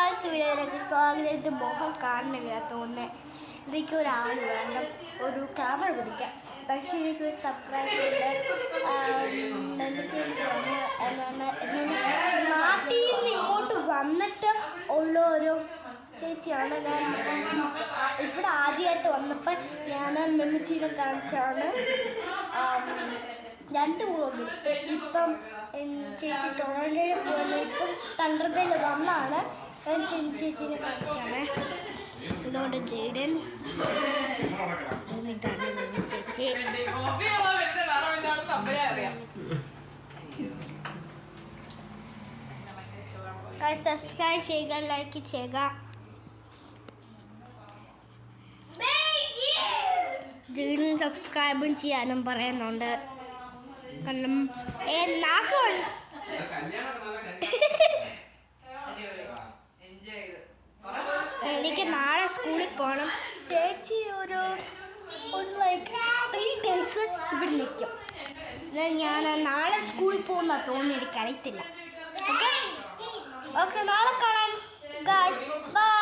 Guys വീഡിയോയിലേക്ക് സ്വാഗതം. എൻ്റെ മുഖം കാണുന്നില്ല തോന്നുന്നത്. എനിക്കൊരാൾ വേണം ഒരു ക്യാമറ പിടിക്കാൻ. പക്ഷേ എനിക്കൊരു സർപ്രൈസ് ഉണ്ട്. ചേച്ചി നാട്ടിൽ നിന്ന് ഇങ്ങോട്ട് വന്നിട്ട് ഉള്ള ഒരു ചേച്ചിയാണ്. ഞാൻ ഇവിടെ ആദ്യമായിട്ട് വന്നപ്പോൾ ഞാൻ മെമ്മച്ചീനെ കാണിച്ചാണ് 2 പോകുന്നത്. ഇപ്പം ചേച്ചി ടൊറൻറ്റോയിൽ പോകുന്നത്. ഇപ്പം തണ്ടർബേയിൽ വന്നാണ്. ഞാൻ ചേച്ചീനെ കാണിക്കാമേ. ഇതുകൊണ്ട് ജെയ്ഡൻ ചേച്ചി സബ്സ്ക്രൈബ് ചെയ്യുക, ലൈക്ക് ചെയ്യുക. ജെയ്ഡൻ സബ്സ്ക്രൈബും ചെയ്യാനും പറയുന്നുണ്ട്. കാരണം എനിക്ക് നാളെ സ്കൂളിൽ പോകണം. ചേച്ചി ഒരു 3 days ഇവിടെ നിൽക്കും. ഞാൻ നാളെ സ്കൂളിൽ പോകുന്ന തോന്നി, എനിക്കറിയത്തില്ല. ഓക്കെ നാളെ കാണാൻ ഗായ്സ്. ബൈ.